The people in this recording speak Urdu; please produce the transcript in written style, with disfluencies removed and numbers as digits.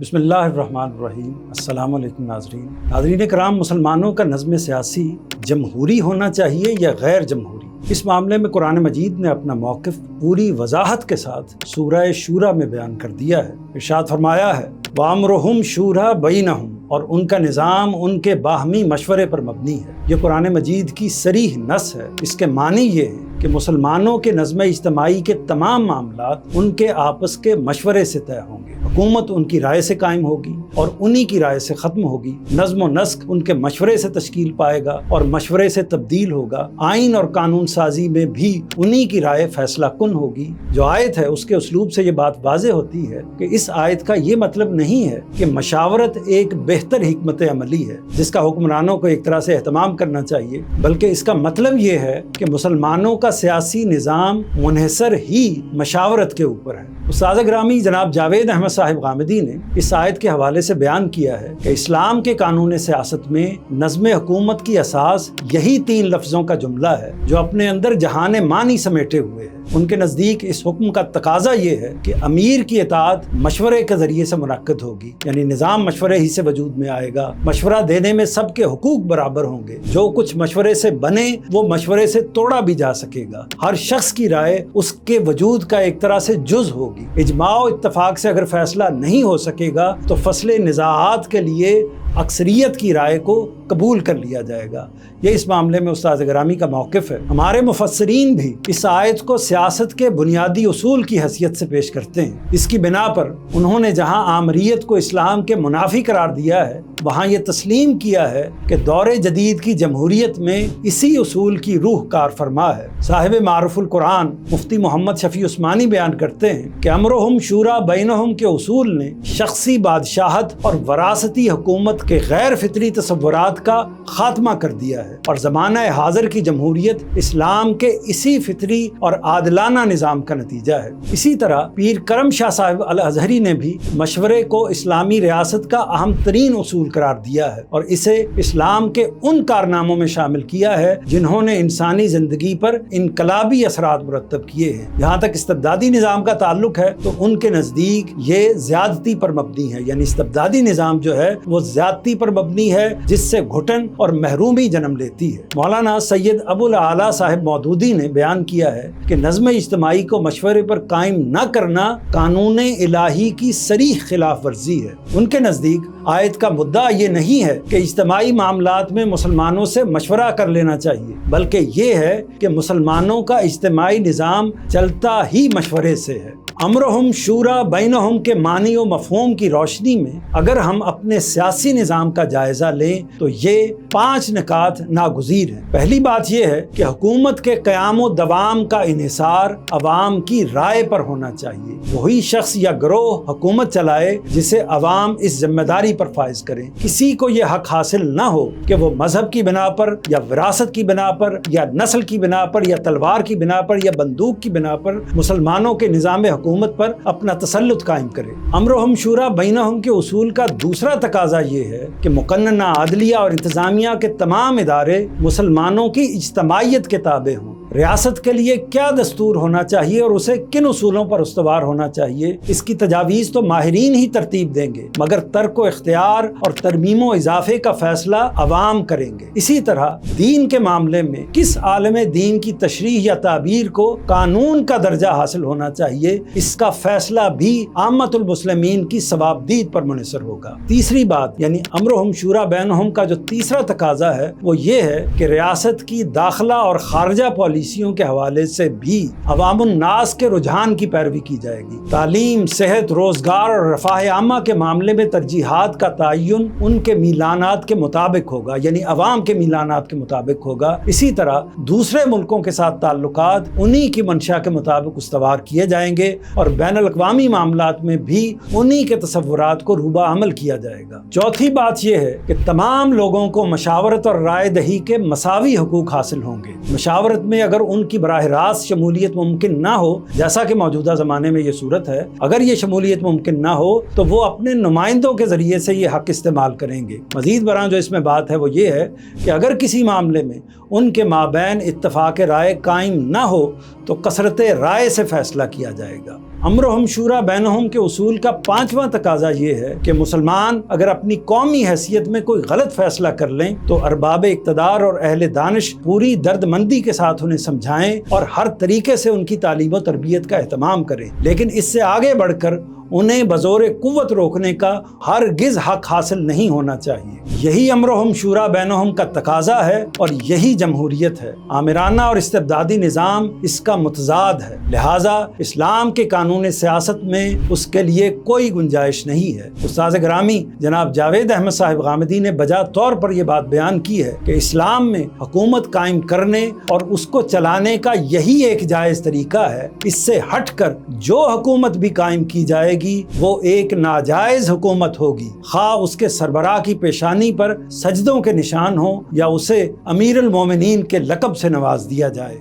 بسم اللہ الرحمن الرحیم۔ السلام علیکم ناظرین کرام، مسلمانوں کا نظم سیاسی جمہوری ہونا چاہیے یا غیر جمہوری؟ اس معاملے میں قرآن مجید نے اپنا موقف پوری وضاحت کے ساتھ سورہ شورى میں بیان کر دیا ہے۔ ارشاد فرمایا ہے وَأَمْرُهُمْ شُورَىٰ بَيْنَهُمْ، اور ان کا نظام ان کے باہمی مشورے پر مبنی ہے۔ یہ قرآن مجید کی صریح نص ہے۔ اس کے معنی یہ ہے کہ مسلمانوں کے نظم اجتماعی کے تمام معاملات ان کے آپس کے مشورے سے طے ہوں گے۔ حکومت ان کی رائے سے قائم ہوگی اور انہی کی رائے سے ختم ہوگی۔ نظم و نسق ان کے مشورے سے تشکیل پائے گا اور مشورے سے تبدیل ہوگا۔ آئین اور قانون سازی میں بھی انہی کی رائے فیصلہ کن ہوگی۔ جو آیت ہے اس کے اسلوب سے یہ بات واضح ہوتی ہے کہ اس آیت کا یہ مطلب نہیں ہے کہ مشاورت ایک بہتر حکمت عملی ہے جس کا حکمرانوں کو ایک طرح سے اہتمام کرنا چاہیے، بلکہ اس کا مطلب یہ ہے کہ مسلمانوں کا سیاسی نظام منحصر ہی مشاورت کے اوپر ہے۔ استاد گرامی جناب جاوید احمد صاحب غامدی نے اس آیت کے حوالے سے بیان کیا ہے کہ اسلام کے قانون سیاست میں نظم حکومت کی اساس یہی 3 لفظوں کا جملہ ہے جو اپنے اندر جہان معنی سمیٹے ہوئے ہیں۔ ان کے نزدیک اس حکم کا تقاضا یہ ہے کہ امیر کی اطاعت مشورے کے ذریعے سے منعقد ہوگی، یعنی نظام مشورے ہی سے وجود میں آئے گا۔ مشورہ دینے میں سب کے حقوق برابر ہوں گے۔ جو کچھ مشورے سے بنے وہ مشورے سے توڑا بھی جا سکے گا۔ ہر شخص کی رائے اس کے وجود کا ایک طرح سے جز ہوگی۔ اجماع و اتفاق سے اگر فیصلہ نہیں ہو سکے گا تو فصل نزاعات کے لیے اکثریت کی رائے کو قبول کر لیا جائے گا۔ یہ اس معاملے میں استاد گرامی کا موقف ہے۔ ہمارے مفسرین بھی اس آیت کو سیاست کے بنیادی اصول کی حیثیت سے پیش کرتے ہیں۔ اس کی بنا پر انہوں نے جہاں آمریت کو اسلام کے منافی قرار دیا ہے وہاں یہ تسلیم کیا ہے کہ دور جدید کی جمہوریت میں اسی اصول کی روح کار فرما ہے۔ صاحب معرف القرآن مفتی محمد شفیع عثمانی بیان کرتے ہیں کہ امرہم شورا بینہم کے اصول نے شخصی بادشاہت اور وراثتی حکومت کے غیر فطری تصورات کا خاتمہ کر دیا ہے، اور زمانہ حاضر کی جمہوریت اسلام کے اسی فطری اور عادلانہ نظام کا نتیجہ ہے۔ اسی طرح پیر کرم شاہ صاحب الازہری نے بھی مشورے کو اسلامی ریاست کا اہم ترین اصول قرار دیا ہے اور اسے اسلام کے ان کارناموں میں شامل کیا ہے جنہوں نے انسانی زندگی پر انقلابی اثرات مرتب کیے ہیں۔ جہاں تک استبدادی نظام کا تعلق ہے تو ان کے نزدیک یہ زیادتی پر مبنی ہے، یعنی استبدادی نظام جو ہے وہ زیادتی پر مبنی ہے جس سے گھٹن اور محرومی جنم لیتی ہے۔ مولانا سید ابو الاعلیٰ صاحب مودودی نے بیان کیا ہے کہ نظم اجتماعی کو مشورے پر قائم نہ کرنا قانون الہی کی صریح خلاف ورزی ہے۔ ان کے نزدیک آیت کا مدعا یہ نہیں ہے کہ اجتماعی معاملات میں مسلمانوں سے مشورہ کر لینا چاہیے، بلکہ یہ ہے کہ مسلمانوں کا اجتماعی نظام چلتا ہی مشورے سے ہے۔ امرہم شورا بینہم کے معنی و مفہوم کی روشنی میں اگر ہم اپنے سیاسی نظام کا جائزہ لیں تو یہ 5 نکات ناگزیر ہیں۔ پہلی بات یہ ہے کہ حکومت کے قیام و دوام کا انحصار عوام کی رائے پر ہونا چاہیے۔ وہی شخص یا گروہ حکومت چلائے جسے عوام اس ذمہ داری پر فائز کریں۔ کسی کو یہ حق حاصل نہ ہو کہ وہ مذہب کی بنا پر یا وراثت کی بنا پر یا نسل کی بنا پر یا تلوار کی بنا پر یا بندوق کی بنا پر مسلمانوں کے نظام حکومت پر اپنا تسلط قائم کرے۔ امرہم شورا بینہم کے اصول کا دوسرا تقاضا یہ ہے کہ مقننہ عدلیہ اور انتظامیہ کے تمام ادارے مسلمانوں کی اجتماعیت کے تابع ہوں۔ ریاست کے لیے کیا دستور ہونا چاہیے اور اسے کن اصولوں پر استوار ہونا چاہیے اس کی تجاویز تو ماہرین ہی ترتیب دیں گے، مگر ترک و اختیار اور ترمیم و اضافے کا فیصلہ عوام کریں گے۔ اسی طرح دین کے معاملے میں کس عالم دین کی تشریح یا تعبیر کو قانون کا درجہ حاصل ہونا چاہیے اس کا فیصلہ بھی عامت المسلمین کی ثوابدید پر منحصر ہوگا۔ تیسری بات یعنی امرہم شورا بینہم کا جو تیسرا تقاضا ہے وہ یہ ہے کہ ریاست کی داخلہ اور خارجہ پالیسیوں کے حوالے سے بھی عوام الناس کے رجحان کی پیروی کی جائے گی۔ تعلیم، صحت، روزگار اور رفاہ عامہ کے معاملے میں ترجیحات کا تعین ان کے میلانات کے مطابق ہوگا، یعنی عوام کے میلانات کے مطابق ہوگا۔ اسی طرح دوسرے ملکوں کے ساتھ تعلقات انہی کی منشا کے مطابق استوار کیے جائیں گے اور بین الاقوامی معاملات میں بھی انہی کے تصورات کو روبہ عمل کیا جائے گا۔ چوتھی بات یہ ہے کہ تمام لوگوں کو مشاورت اور رائے دہی کے مساوی حقوق حاصل ہوں گے۔ مشاورت میں اگر ان کی براہ راست شمولیت ممکن نہ ہو، جیسا کہ موجودہ زمانے میں یہ صورت ہے، اگر یہ شمولیت ممکن نہ ہو تو وہ اپنے نمائندوں کے ذریعے سے یہ حق استعمال کریں گے۔ مزید برآں جو اس میں بات ہے وہ یہ ہے کہ اگر کسی معاملے میں ان کے مابین اتفاق رائے قائم نہ ہو تو کثرت رائے سے فیصلہ کیا جائے گا۔ امرہم شورا بینہم کے اصول کا 5واں تقاضا یہ ہے کہ مسلمان اگر اپنی قومی حیثیت میں کوئی غلط فیصلہ کر لیں تو ارباب اقتدار اور اہل دانش پوری درد مندی کے ساتھ انہیں سمجھائیں اور ہر طریقے سے ان کی تعلیم و تربیت کا اہتمام کریں، لیکن اس سے آگے بڑھ کر انہیں بزور قوت روکنے کا ہرگز حق حاصل نہیں ہونا چاہیے۔ یہی امرہم شورا بینہم کا تقاضا ہے اور یہی جمہوریت ہے۔ آمرانہ اور استبدادی نظام اس کا متضاد ہے، لہٰذا اسلام کے قانون سیاست میں اس کے لیے کوئی گنجائش نہیں ہے۔ استاد گرامی جناب جاوید احمد صاحب غامدی نے بجا طور پر یہ بات بیان کی ہے کہ اسلام میں حکومت قائم کرنے اور اس کو چلانے کا یہی ایک جائز طریقہ ہے، اس سے ہٹ کر جو حکومت بھی قائم کی جائے گی وہ ایک ناجائز حکومت ہوگی، خواہ اس کے سربراہ کی پیشانی پر سجدوں کے نشان ہوں یا اسے امیر المومنین کے لقب سے نواز دیا جائے۔